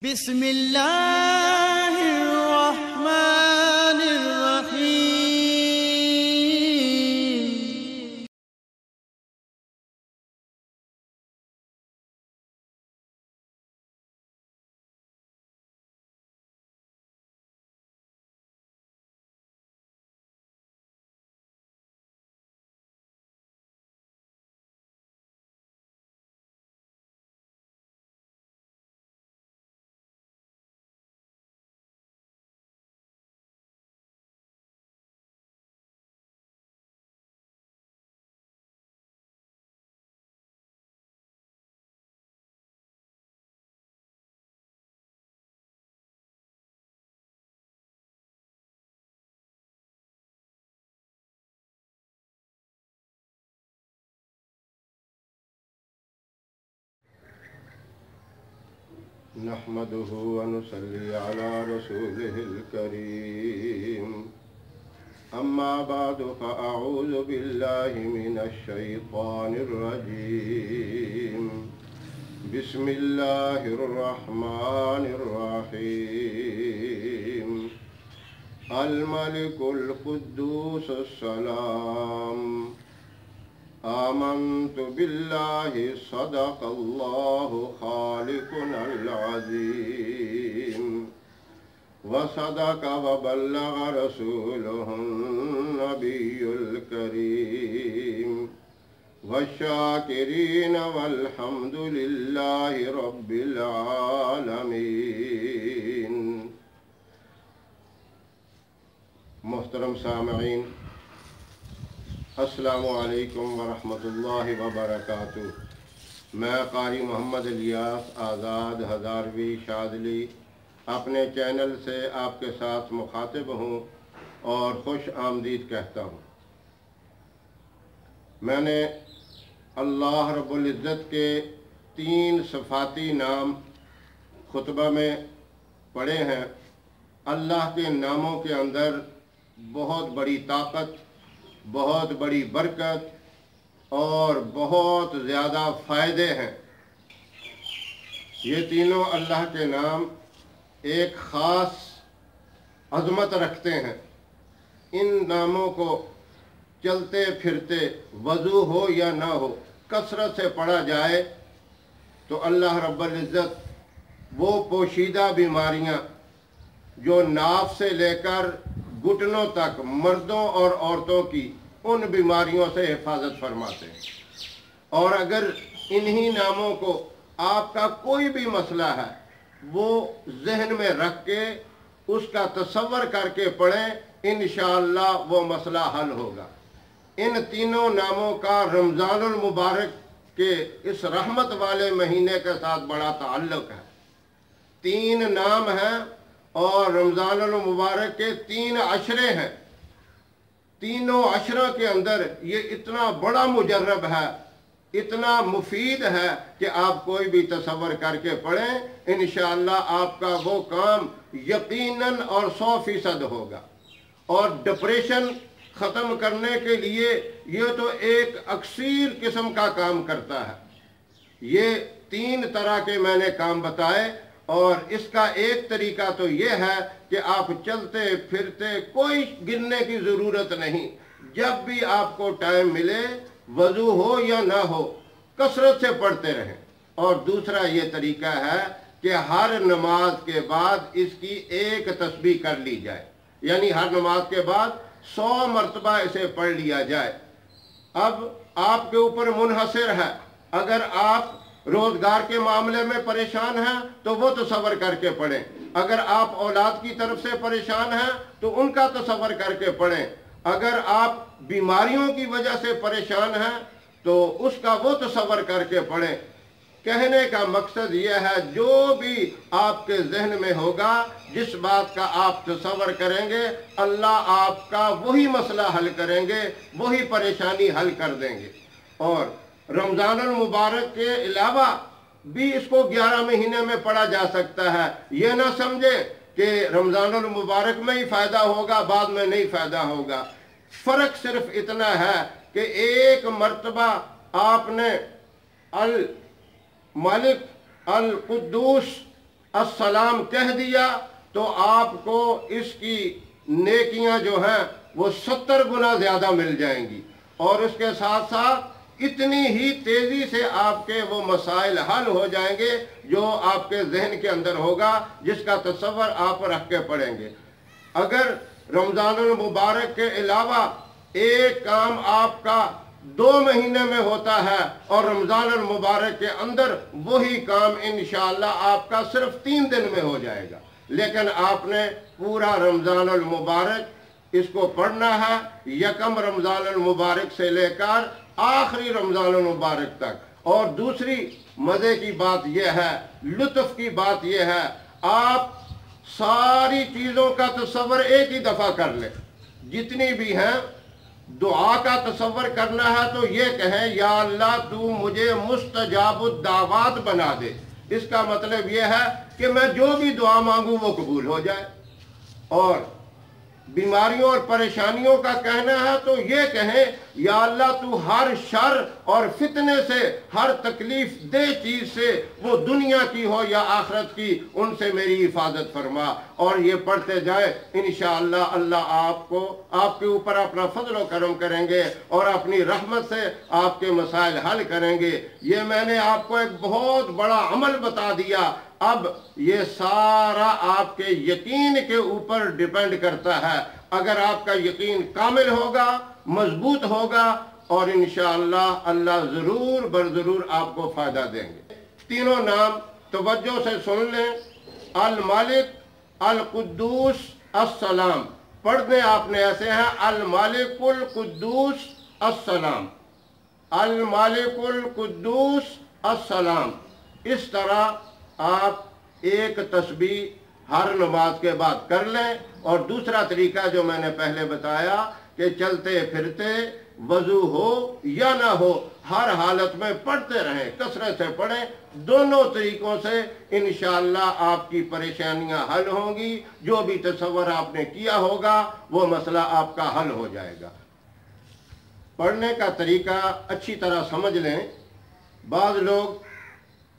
بسم اللہ الرحمن الرحیم۔ نحمده ونصلي على رسوله الكريم أما بعد فأعوذ بالله من الشيطان الرجيم بسم الله الرحمن الرحيم الملك القدوس السلام آمنت بالله صدق الله خالقنا العظيم وصدق وبلغ رسوله النبي الكريم والشاكرين والحمد لله رب العالمين۔ محترم سامعین، السلام علیکم ورحمۃ اللہ وبرکاتہ۔ میں قاری محمد الیاس آزاد ہزاروی شاذلی اپنے چینل سے آپ کے ساتھ مخاطب ہوں اور خوش آمدید کہتا ہوں۔ میں نے اللہ رب العزت کے 3 صفاتی نام خطبہ میں پڑھے ہیں۔ اللہ کے ناموں کے اندر بہت بڑی طاقت، بہت بڑی برکت اور بہت زیادہ فائدے ہیں۔ یہ تینوں اللہ کے نام ایک خاص عظمت رکھتے ہیں۔ ان ناموں کو چلتے پھرتے وضو ہو یا نہ ہو کثرت سے پڑھا جائے تو اللہ رب العزت وہ پوشیدہ بیماریاں جو ناف سے لے کر گھٹنوں تک مردوں اور عورتوں کی ان بیماریوں سے حفاظت فرماتے ہیں۔ اور اگر انہی ناموں کو آپ کا کوئی بھی مسئلہ ہے وہ ذہن میں رکھ کے اس کا تصور کر کے پڑھیں، انشاءاللہ وہ مسئلہ حل ہوگا۔ ان تینوں ناموں کا رمضان المبارک کے اس رحمت والے مہینے کے ساتھ بڑا تعلق ہے۔ 3 نام ہیں اور رمضان المبارک کے 3 عشرے ہیں۔ تینوں عشروں کے اندر یہ اتنا بڑا مجرب ہے، اتنا مفید ہے کہ آپ کوئی بھی تصور کر کے پڑھیں، انشاءاللہ آپ کا وہ کام یقیناً اور 100% ہوگا۔ اور ڈپریشن ختم کرنے کے لیے یہ تو ایک اکثیر قسم کا کام کرتا ہے۔ یہ 3 طرح کے میں نے کام بتائے، اور اس کا ایک طریقہ تو یہ ہے کہ آپ چلتے پھرتے کوئی گرنے کی ضرورت نہیں، جب بھی آپ کو ٹائم ملے وضو ہو یا نہ ہو کثرت سے پڑھتے رہیں۔ اور دوسرا یہ طریقہ ہے کہ ہر نماز کے بعد اس کی ایک تسبیح کر لی جائے، یعنی ہر نماز کے بعد 100 مرتبہ اسے پڑھ لیا جائے۔ اب آپ کے اوپر منحصر ہے، اگر آپ روزگار کے معاملے میں پریشان ہیں تو وہ تصور کر کے پڑھیں، اگر آپ اولاد کی طرف سے پریشان ہیں تو ان کا تصور کر کے پڑھیں، اگر آپ بیماریوں کی وجہ سے پریشان ہیں تو اس کا وہ تصور کر کے پڑھیں۔ کہنے کا مقصد یہ ہے جو بھی آپ کے ذہن میں ہوگا، جس بات کا آپ تصور کریں گے، اللہ آپ کا وہی مسئلہ حل کریں گے، وہی پریشانی حل کر دیں گے۔ اور رمضان المبارک کے علاوہ بھی اس کو 11 مہینے میں پڑھا جا سکتا ہے۔ یہ نہ سمجھیں کہ رمضان المبارک میں ہی فائدہ ہوگا، بعد میں نہیں فائدہ ہوگا۔ فرق صرف اتنا ہے کہ ایک مرتبہ آپ نے الملک القدوس अस्सलाम कह दिया तो आपको इसकी नेकियां जो हैं वो 70 गुना ज़्यादा मिल जाएंगी, और उसके साथ साथ इतनी ही तेज़ी से आपके वो मसाइल हल हो जाएंगे जो आपके जहन के अंदर होगा, जिसका तसव्वुर आप रख के पढ़ेंगे। अगर रमज़ानुल मुबारक के अलावा एक काम आपका 2 महीने में होता है और रमज़ानुल मुबारक के अंदर वही काम इंशाअल्लाह आपका सिर्फ 3 दिन में हो जाएगा, लेकिन आपने पूरा रमज़ानुल मुबारक इसको पढ़ना है, यकम रमज़ानुल मुबारक से लेकर आखिरी रमज़ानुल मुबारक तक। और दूसरी मज़े की बात यह है, लुत्फ़ की बात यह है, आप सारी चीज़ों का तसव्वुर एक ही दफ़ा कर लें, जितनी भी हैं। दुआ का तसव्वुर करना है तो ये कहें, या अल्लाह तू मुझे मुस्तजाबुद दावात बना दे। इसका मतलब ये है कि मैं जो भी दुआ मांगूं वो कबूल हो जाए। और बीमारियों और परेशानियों का कहना है तो ये कहें, या अल्लाह तू हर शर और फितने से, हर तकलीफ दे चीज़ से, वो दुनिया की हो या आखिरत की, उनसे मेरी हिफाजत फरमा। और ये पढ़ते जाए, इंशाअल्लाह अल्लाह आपको, आपके ऊपर अपना फजल व करम करेंगे और अपनी रहमत से आपके मसाइल हल करेंगे। ये मैंने आपको एक बहुत बड़ा अमल बता दिया। अब ये सारा आपके यकीन के ऊपर डिपेंड करता है। अगर आपका यकीन कामिल होगा, मजबूत होगा, और इंशाअल्लाह अल्लाह ज़रूर बरज़रूर आपको फ़ायदा देंगे। तीनों नाम तवज्जो से सुन लें। अल मालिक, अल कुद्दूस, अस्सलाम। पढ़ने आपने ऐसे हैं, अल मालिकुल कुद्दूस अस्सलाम, अल मालिकुल कुद्दूस अस्सलाम। इस तरह आप एक तस्बीह हर नमाज के बाद कर लें। और दूसरा तरीका जो मैंने पहले बताया कि चलते फिरते, वजू हो या ना हो, हर हालत में पढ़ते रहें, कसरत से पढ़ें। दोनों तरीकों से इंशाअल्लाह आपकी परेशानियां हल होंगी। जो भी तसव्वुर आपने किया होगा वो मसला आपका हल हो जाएगा। पढ़ने का तरीका अच्छी तरह समझ लें। बाज़ लोग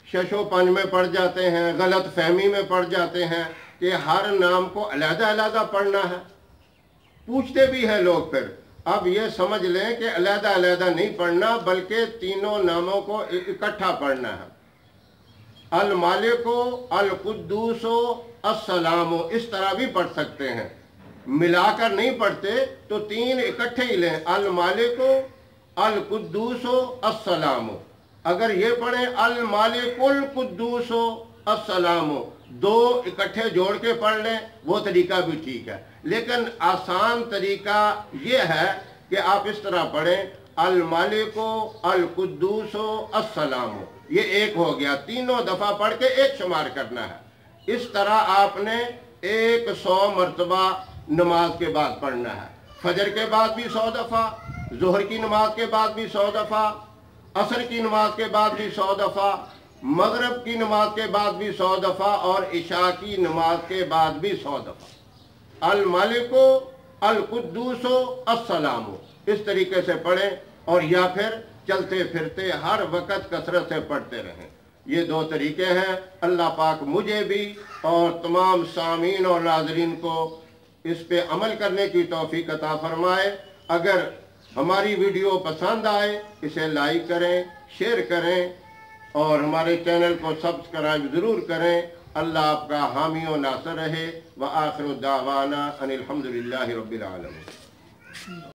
शशो पंज में पढ़ जाते हैं, गलत फहमी में पढ़ जाते हैं कि हर नाम को अलग-अलग पढ़ना है। पूछते भी हैं लोग फिर। अब ये समझ लें कि अलग-अलग नहीं पढ़ना, बल्कि तीनों नामों को इकट्ठा पढ़ना है। अल मालिको, अल कुद्दूसो, अस्सलामो, इस तरह भी पढ़ सकते हैं। मिलाकर नहीं पढ़ते तो 3 इकट्ठे ही लें, अल मालिको, अल कुद्दूसो, अस्सलामो। अगर ये पढ़ें अल मालिकुल कुद्दूसो अस्सलामो, 2 इकट्ठे जोड़ के पढ़ लें, वो तरीका भी ठीक है। लेकिन आसान तरीका ये है कि आप इस तरह पढ़ें, अल मालिको, अल कुद्दूसो, अस्सलामो। ये एक हो गया, तीनों दफ़ा पढ़ के एक शुमार करना है। इस तरह आपने 100 मरतबा नमाज के बाद पढ़ना है। फजर के बाद भी 100 दफ़ा, ज़ोहर की नमाज के बाद भी 100 दफ़ा, असर की नमाज के बाद भी 100 दफ़ा, मगरब की नमाज के बाद भी 100 दफ़ा, और इशा की नमाज के बाद भी 100 दफ़ा। अल मालिको, अल कुद्दूसो, अस्सलामो, इस तरीके से पढ़ें। और या फिर चलते फिरते हर वक्त कसरत से पढ़ते रहें। ये 2 तरीके हैं। अल्लाह पाक मुझे भी और तमाम सामीन और नाज़रीन को इस पे अमल करने की तौफीक अता फरमाए। अगर हमारी वीडियो पसंद आए, इसे लाइक करें, शेयर करें और हमारे चैनल को सब्सक्राइब ज़रूर करें। अल्लाह आपका हामी और नासर रहे। व आखिर दावाना अनिल हम्दुलिल्लाहि रब्बिल आलमीन।